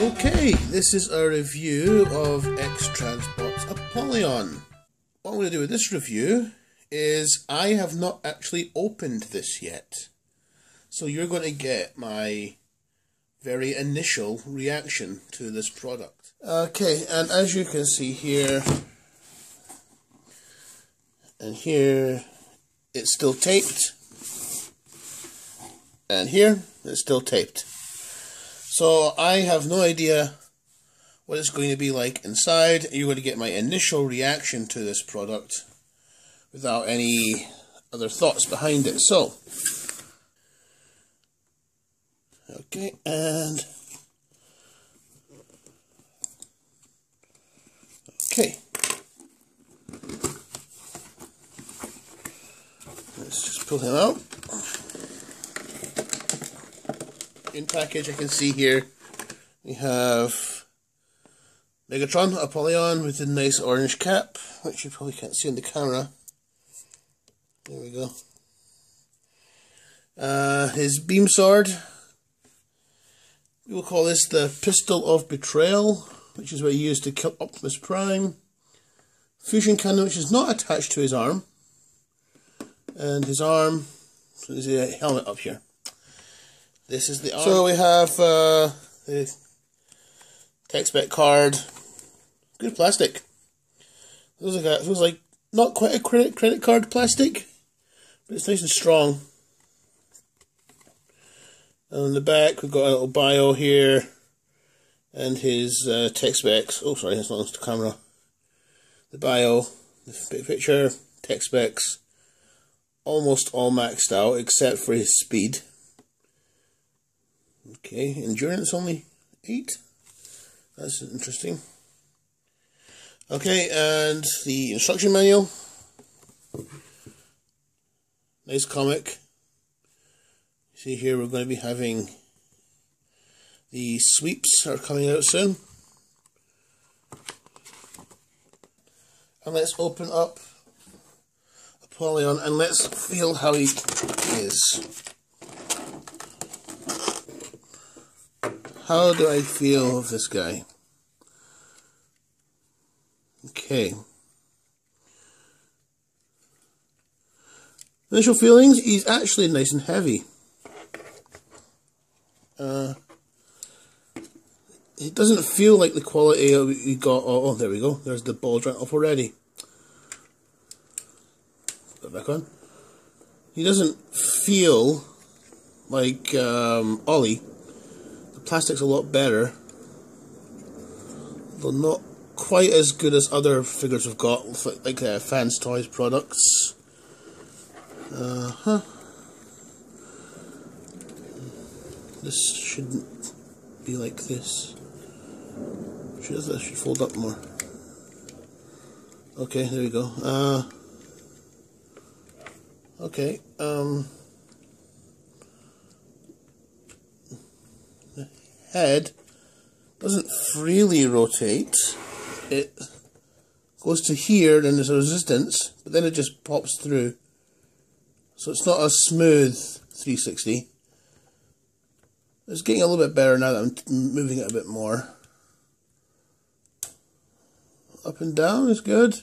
Okay, this is a review of X-Transbots Apollyon. What I'm going to do with this review is I have not actually opened this yet. So you're going to get my very initial reaction to this product. Okay, and as you can see here, and here, it's still taped. And here, it's still taped. So I have no idea what it's going to be like inside. You're going to get my initial reaction to this product without any other thoughts behind it. So, okay, and okay. Let's just pull him out. In package, I can see here we have Megatron Apollyon with a nice orange cap, which you probably can't see on the camera. There we go. His beam sword. We will call this the Pistol of Betrayal, which is what he used to kill Optimus Prime. Fusion cannon, which is not attached to his arm. And his arm, so there's a helmet up here. This is the arm. So we have the tech spec card. Good plastic. Feels like not quite a credit card plastic, but it's nice and strong. And on the back we've got a little bio here, and his tech specs. Oh, sorry, that's not on the camera. The bio, the big picture, tech specs, almost all maxed out except for his speed. Okay, endurance only 8. That's interesting. Okay, and the instruction manual. Nice comic. See here, we're going to be having the sweeps are coming out soon. And let's open up Apollyon and let's feel how he is. How do I feel of this guy? Okay. Initial feelings, he's actually nice and heavy. It doesn't feel like the quality we got. Oh, there we go. There's the balls right up already. Put that back on. He doesn't feel like Ollie. Plastic's a lot better, though not quite as good as other figures we've got, like Fans Toys products. This shouldn't be like this. This should fold up more. Okay, there we go. Okay. Head doesn't freely rotate. It goes to here, then there's a resistance, but then it just pops through. So it's not a smooth 360. It's getting a little bit better now that I'm moving it a bit more. Up and down is good.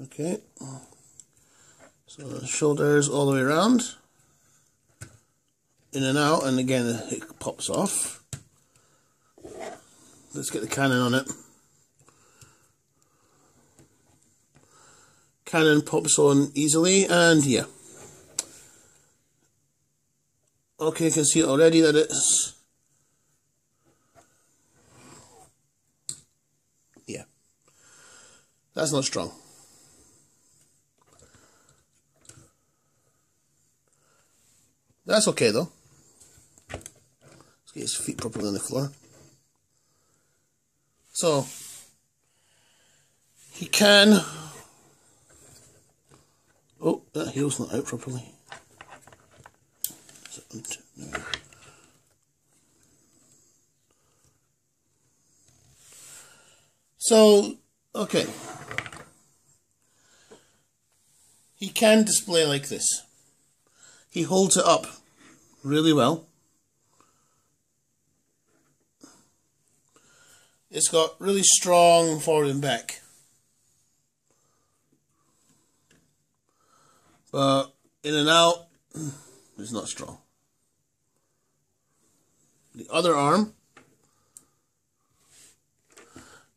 Okay. So the shoulders all the way around. In and out, and again it pops off. Let's get the cannon on it. Cannon pops on easily, and yeah. Okay, you can see already that it's... yeah. That's not strong. That's okay though. Let's get his feet properly on the floor. So, he can... oh, that heel's not out properly. So, okay. He can display like this. He holds it up really well. it's got really strong forward and back. But in and out, it's not strong. The other arm,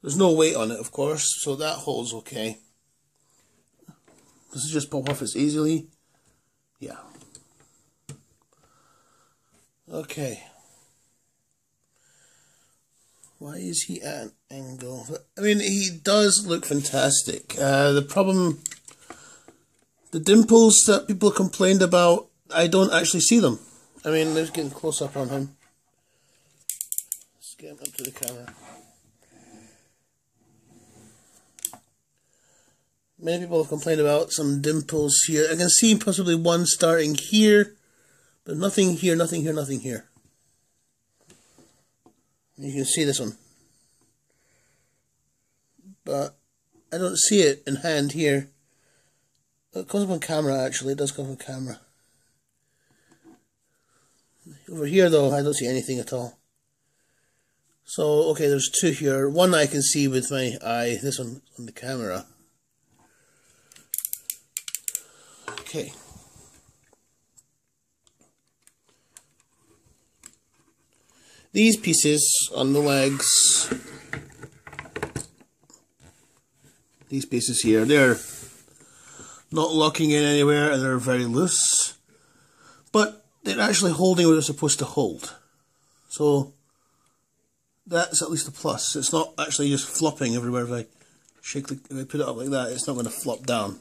there's no weight on it, of course, so that holds okay. Does it just pop off as easily? Yeah. Okay. Why is he at an angle? I mean, he does look fantastic. The problem, the dimples that people complained about, I don't actually see them. I mean, let's get close up on him. Let's get him up to the camera. Many people have complained about some dimples here. I can see possibly one starting here, but nothing here, nothing here, nothing here. You can see this one. But I don't see it in hand here. It comes up on camera, actually. It does come on camera. Over here, though, I don't see anything at all. So, okay, there's two here. One I can see with my eye. This one on the camera. Okay. These pieces on the legs, these pieces here, they're not locking in anywhere and they're very loose, but they're actually holding what they're supposed to hold. So that's at least a plus. It's not actually just flopping everywhere. If I if I put it up like that, it's not going to flop down.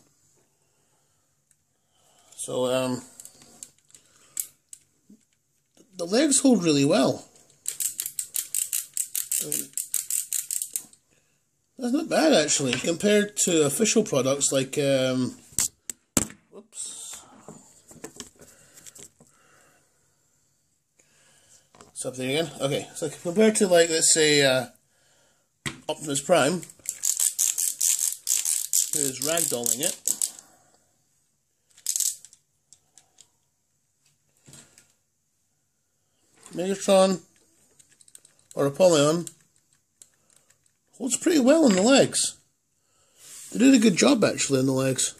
So the legs hold really well. That's not bad, actually, compared to official products like whoops, something again. Okay, so compared to, like, let's say Optimus Prime, who is ragdolling it. Megatron or Apollyon holds pretty well on the legs. They did a good job, actually, on the legs.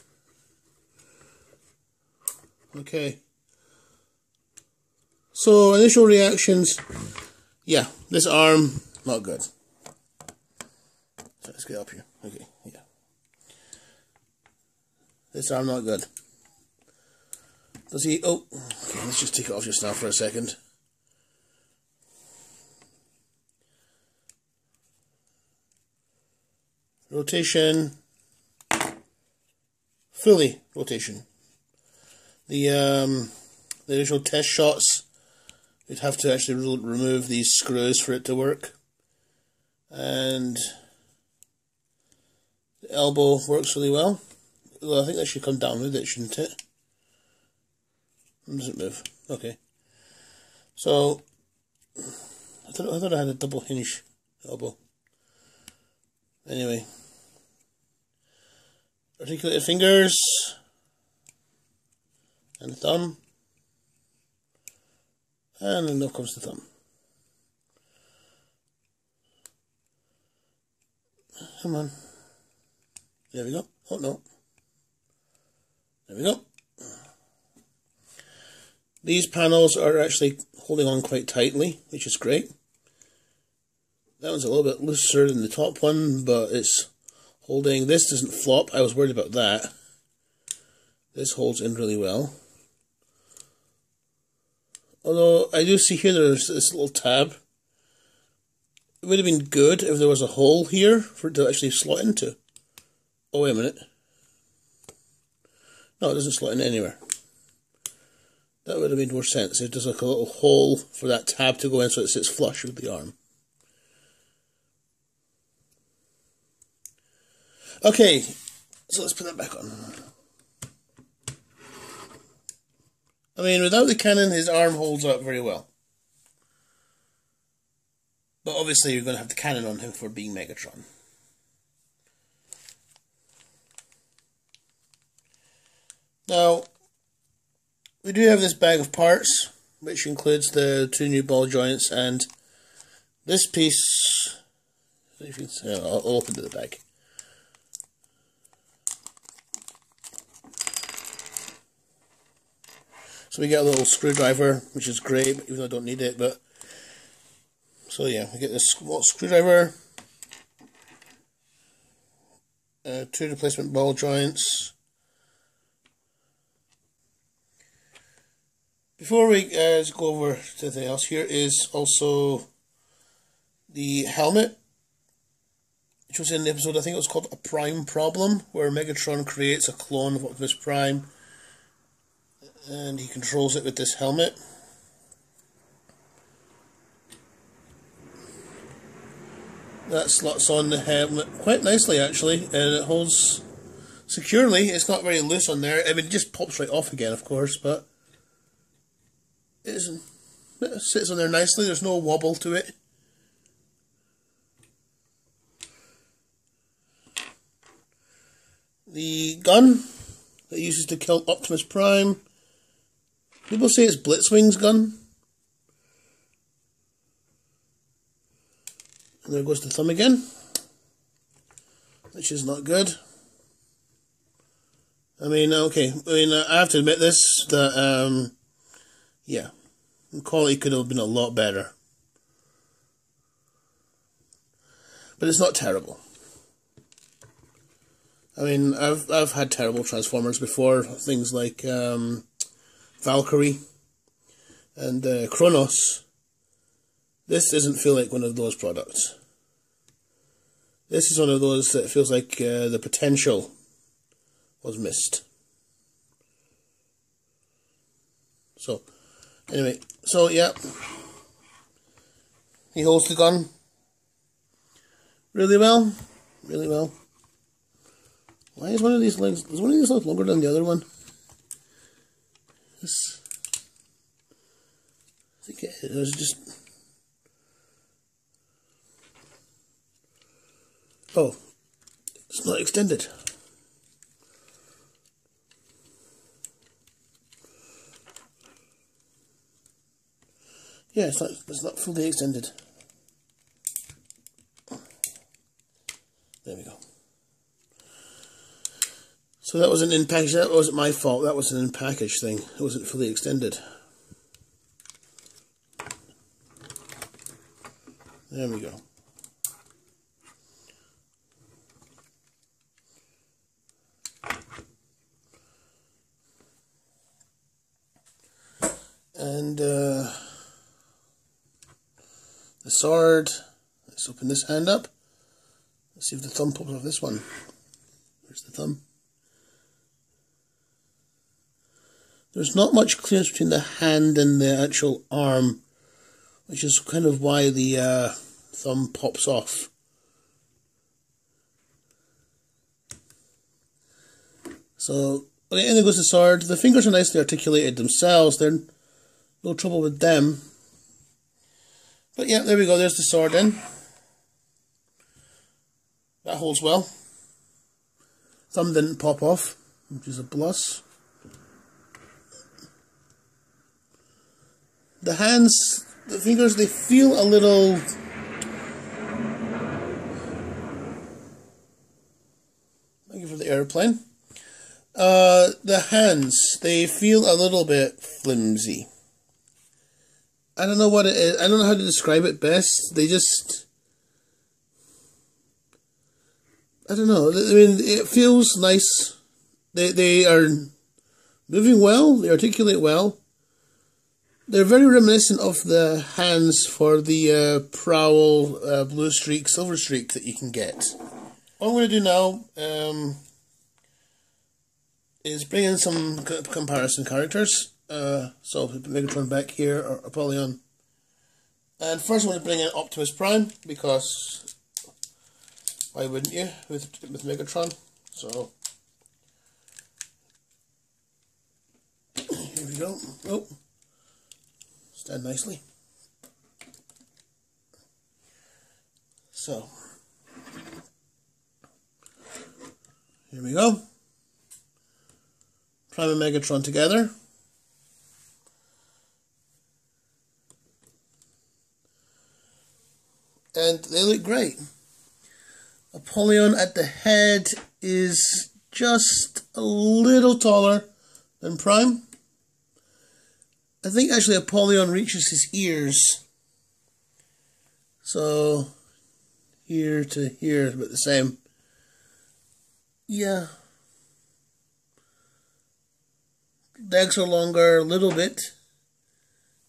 Okay. So, initial reactions. Yeah, this arm, not good. So, let's get up here. Okay, yeah. This arm, not good. Does he... Oh, okay, let's just take it off just now for a second. Rotation, fully rotation. The initial test shots, you'd have to actually remove these screws for it to work. And the elbow works really well. Well, I think that should come down with it, shouldn't it? It doesn't move. Okay. So, I thought I had a double hinge elbow. Anyway, articulated fingers and thumb, and then up comes the thumb. Come on. There we go. Oh no. There we go. These panels are actually holding on quite tightly, which is great. That one's a little bit looser than the top one, but it's holding. This doesn't flop. I was worried about that. This holds in really well. Although I do see here there's this little tab. It would have been good if there was a hole here for it to actually slot into. Oh, wait a minute. No, it doesn't slot in anywhere. That would have made more sense. If there's like a little hole for that tab to go in so it sits flush with the arm. Okay, so let's put that back on. I mean, without the cannon, his arm holds up very well. But obviously you're going to have the cannon on him for being Megatron. Now, we do have this bag of parts, which includes the two new ball joints and this piece I'll open the bag. So we get a little screwdriver, which is great, even though I don't need it. But so yeah, we get this screwdriver, 2 replacement ball joints. Before we go over to anything else, here is also the helmet, which was in the episode, I think it was called A Prime Problem, where Megatron creates a clone of Optimus Prime, and he controls it with this helmet. That slots on the helmet quite nicely, actually, and it holds securely. It's not very loose on there. I mean, it just pops right off again, of course, but it sits on there nicely. There's no wobble to it. The gun that it uses to kill Optimus Prime. People say it's Blitzwing's gun. And there goes the thumb again, which is not good. I mean, okay, I have to admit this, that, yeah, the quality could have been a lot better. But it's not terrible. I mean, I've had terrible Transformers before, things like Valkyrie and Kronos. This doesn't feel like one of those products. This is one of those that feels like the potential was missed. So, anyway, so yeah, he holds the gun really well, really well. Why is one of these legs? Is one of these legs longer than the other one? This, I think it was just. Oh, it's not extended. Yeah, it's not fully extended. There we go. So that was an in-package. That wasn't my fault. That was an in-package thing. It wasn't fully extended. There we go. And the sword. Let's open this hand up. Let's see if the thumb pops off this one. Where's the thumb? There's not much clearance between the hand and the actual arm, which is kind of why the thumb pops off. So, okay, and there goes the sword. The fingers are nicely articulated themselves. They're no trouble with them. But yeah, there we go. There's the sword in. That holds well. Thumb didn't pop off, which is a plus. The hands, the fingers, they feel a little... Thank you for the airplane. The hands, they feel a little bit flimsy. I don't know what it is. I don't know how to describe it best. They just... I don't know. I mean, it feels nice. They are moving well. They articulate well. They're very reminiscent of the hands for the Prowl Blue Streak, Silver Streak that you can get. What I'm going to do now is bring in some comparison characters. So put Megatron back here, or Apollyon. And first I'm going to bring in Optimus Prime, because why wouldn't you with Megatron? So here we go. Oh, stand nicely. So here we go. Prime and Megatron together. And they look great. Apollyon at the head is just a little taller than Prime. I think actually Apollyon reaches his ears. So here to here is about the same. Yeah. Legs are longer a little bit.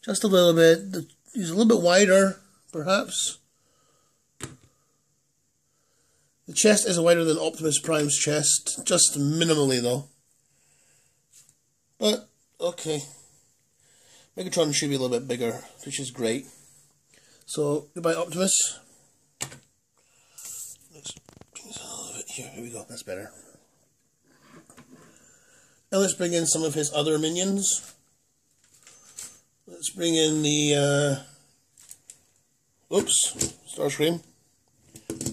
Just a little bit. He's a little bit wider, perhaps. The chest is wider than Optimus Prime's chest, just minimally though. But, okay. Megatron should be a little bit bigger, which is great. So, goodbye Optimus. Let's bring this a little bit here. Here we go, that's better. Now let's bring in some of his other minions. Let's bring in the, oops, Starscream.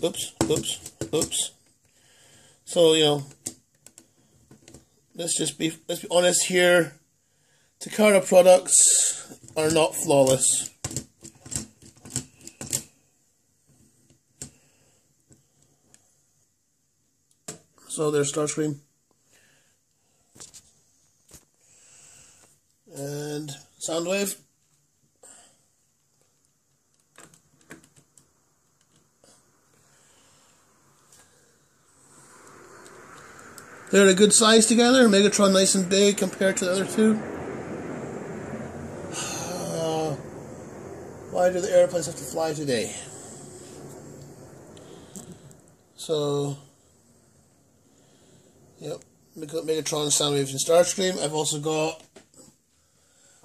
Oops. So, you know, let's be honest here. Takara products are not flawless. So there's Starscream. And Soundwave. They're a good size together. Megatron nice and big compared to the other two. Why do the airplanes have to fly today? So, yep, Megatron, Soundwave, and Starscream. I've also got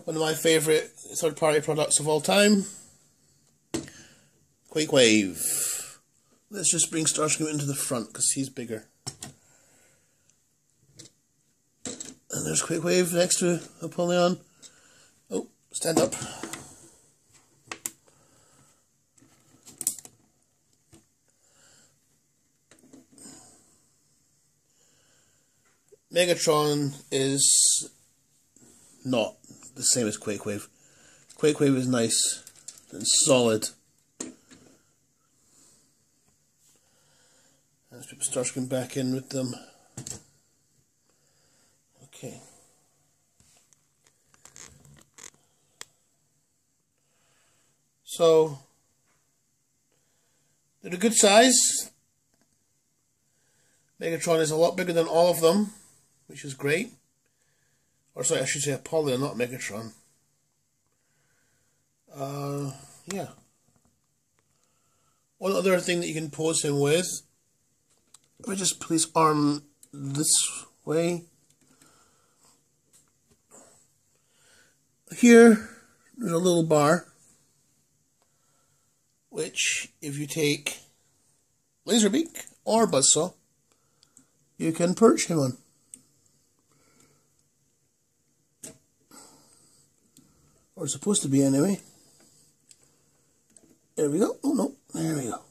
one of my favourite third-party products of all time, Quakewave. Let's just bring Starscream into the front because he's bigger. And there's Quakewave next to Apollyon. Oh, stand up. Megatron is not the same as Quakewave. Quakewave is nice and solid. Let's put Starscream back in with them. Okay. So, they're a good size. Megatron is a lot bigger than all of them, which is great. Or sorry, I should say Apollyon, not Megatron. Yeah. One other thing that you can pose him with, let me just put his arm this way. Here, there's a little bar, which if you take Laserbeak or Buzzsaw, you can perch him on. Or it's supposed to be anyway. There we go. Oh no, there we go.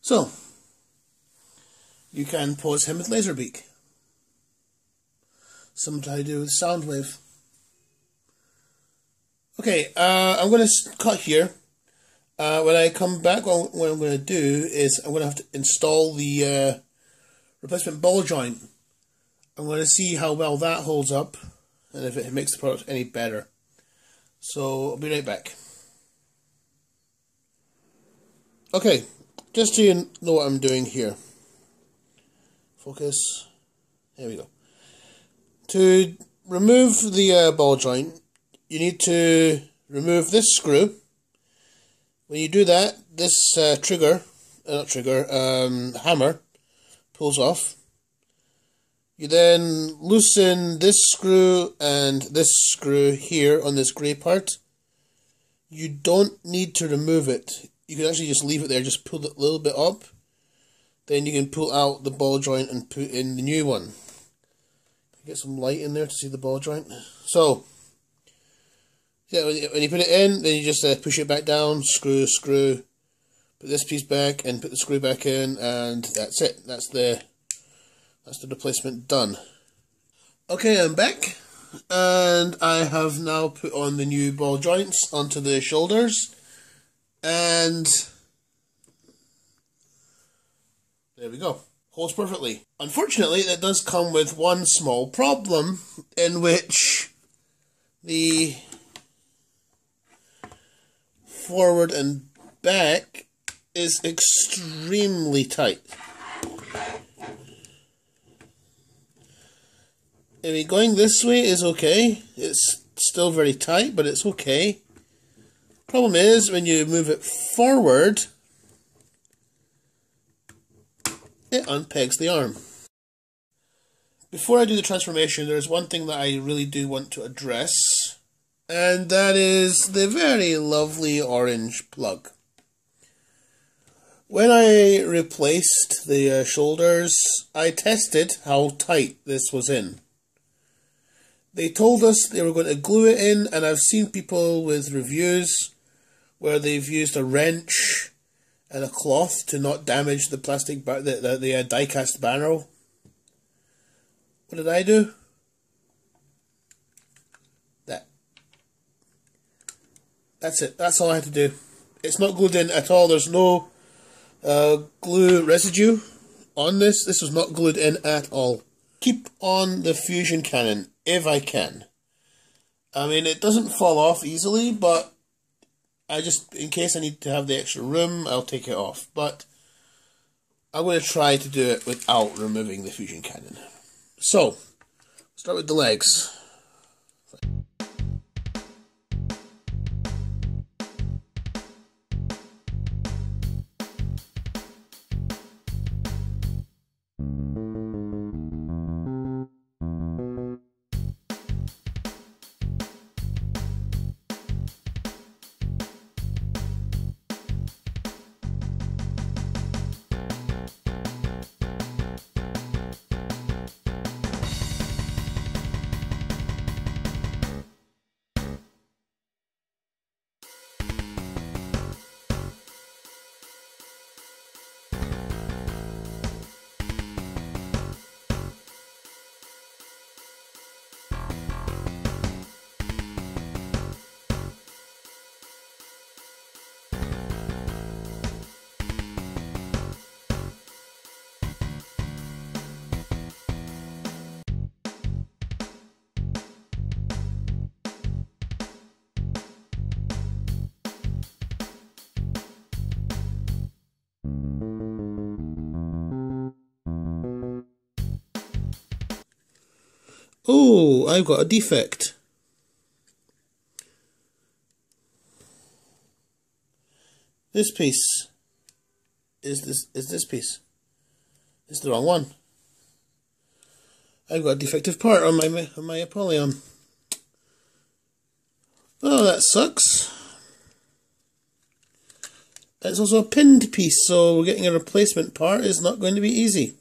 So, you can pose him with Laserbeak. Something to do with Soundwave. Okay, I'm going to cut here. When I come back, what I'm going to do is I'm going to have to install the replacement ball joint. I'm going to see how well that holds up and if it makes the product any better. So, I'll be right back. Okay, just so you know what I'm doing here. Focus. There we go. To remove the ball joint, you need to remove this screw. When you do that, this hammer pulls off. You then loosen this screw and this screw here on this grey part. You don't need to remove it. You can actually just leave it there, just pull it a little bit up. Then you can pull out the ball joint and put in the new one. Get some light in there to see the ball joint. So, yeah, when you put it in, then you just push it back down, screw, put this piece back and put the screw back in, and that's it. That's the replacement done. Okay, I'm back. and I have now put on the new ball joints onto the shoulders, and there we go. Holds perfectly. Unfortunately, that does come with one small problem, in which the forward and back is extremely tight. I mean, going this way is okay. It's still very tight, but it's okay. Problem is, when you move it forward, it unpegs the arm. Before I do the transformation, there's one thing that I really do want to address, and that is the very lovely orange plug. When I replaced the shoulders, I tested how tight this was in. They told us they were going to glue it in, and I've seen people with reviews where they've used a wrench and a cloth to not damage the plastic, the die-cast barrel. What did I do? That's it. That's all I had to do. It's not glued in at all. There's no glue residue on this. This was not glued in at all. Keep on the fusion cannon if I can. I mean, it doesn't fall off easily, but I just, in case I need to have the extra room, I'll take it off. But I'm going to try to do it without removing the fusion cannon. So, start with the legs. Oh, I've got a defect. This piece is this piece. It's the wrong one. I've got a defective part on my Apollyon. Oh, that sucks. It's also a pinned piece, so getting a replacement part is not going to be easy.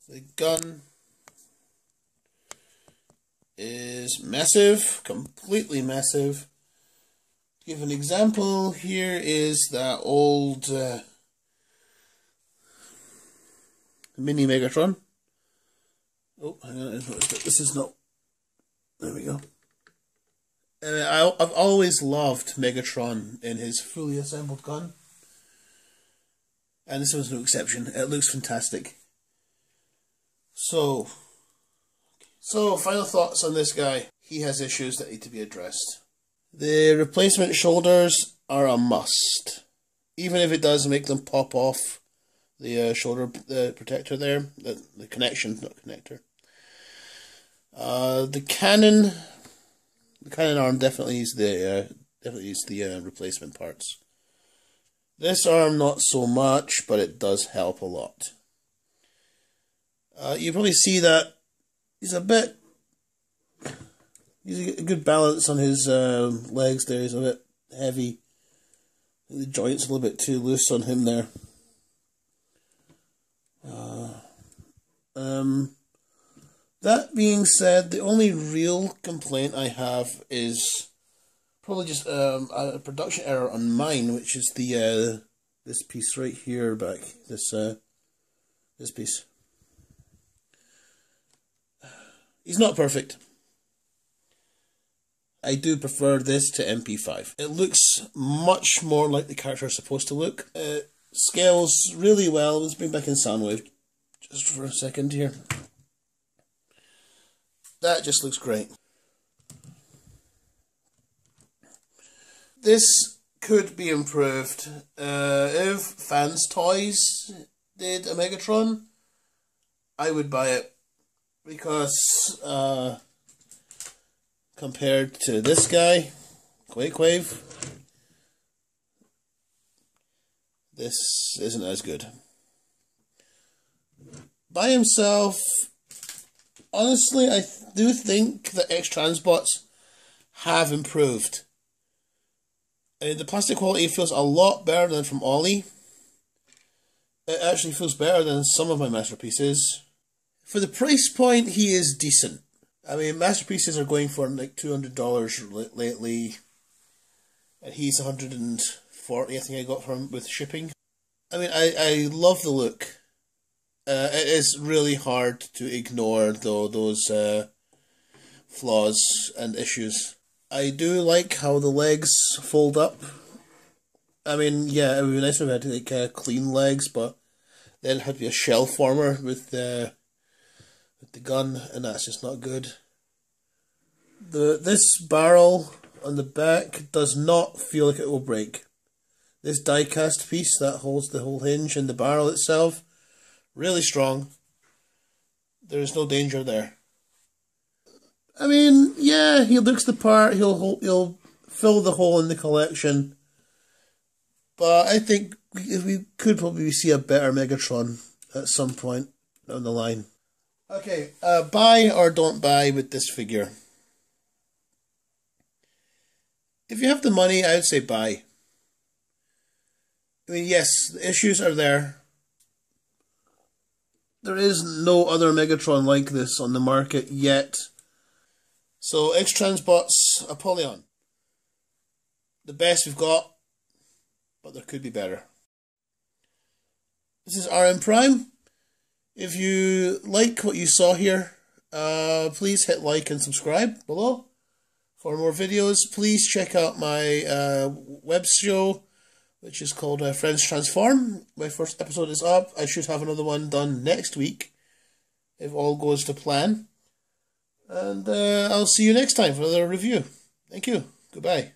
The gun is massive, completely massive. To give an example, here is that old mini Megatron. Oh, hang on, this is not. There we go. I've always loved Megatron in his fully assembled gun, and this one's no exception. It looks fantastic. So final thoughts on this guy. He has issues that need to be addressed. The replacement shoulders are a must, even if it does make them pop off the shoulder protector there, the connection, not connector. The cannon arm definitely needs the replacement parts. This arm not so much, but it does help a lot. You probably see that he's a good balance on his legs there. He's a bit heavy. The joint's a little bit too loose on him there. That being said, the only real complaint I have is probably just a production error on mine, which is the this piece right here back. This piece. He's not perfect. I do prefer this to MP5. It looks much more like the character is supposed to look. It scales really well. Let's bring back in Soundwave just for a second here. That just looks great. This could be improved. If Fans Toys did a Megatron, I would buy it, because compared to this guy, Quakewave, this isn't as good. By himself, honestly, I do think that X-Transbots have improved. The plastic quality feels a lot better than from Ollie. It actually feels better than some of my masterpieces. For the price point, he is decent. I mean, masterpieces are going for like $200 lately, and he's $140. I think I got from with shipping. I mean, I love the look. It is really hard to ignore though those flaws and issues. I do like how the legs fold up. I mean, yeah, it would be nice if I had like clean legs, but then it had to be a shell former with the gun, and that's just not good. This barrel on the back does not feel like it will break. This die cast piece that holds the whole hinge and the barrel itself, really strong. There's no danger there. I mean, yeah, he looks the part. He'll fill the hole in the collection. But I think we could probably see a better Megatron at some point down the line. Okay, buy or don't buy with this figure. If you have the money, I would say buy. I mean, yes, the issues are there. There is no other Megatron like this on the market yet. So, X-Transbots Apollyon. The best we've got, but there could be better. This is RM Prime. If you like what you saw here, please hit like and subscribe below. For more videos, please check out my web show, which is called Friends Transform. My first episode is up. I should have another one done next week, if all goes to plan. And I'll see you next time for another review. Thank you. Goodbye.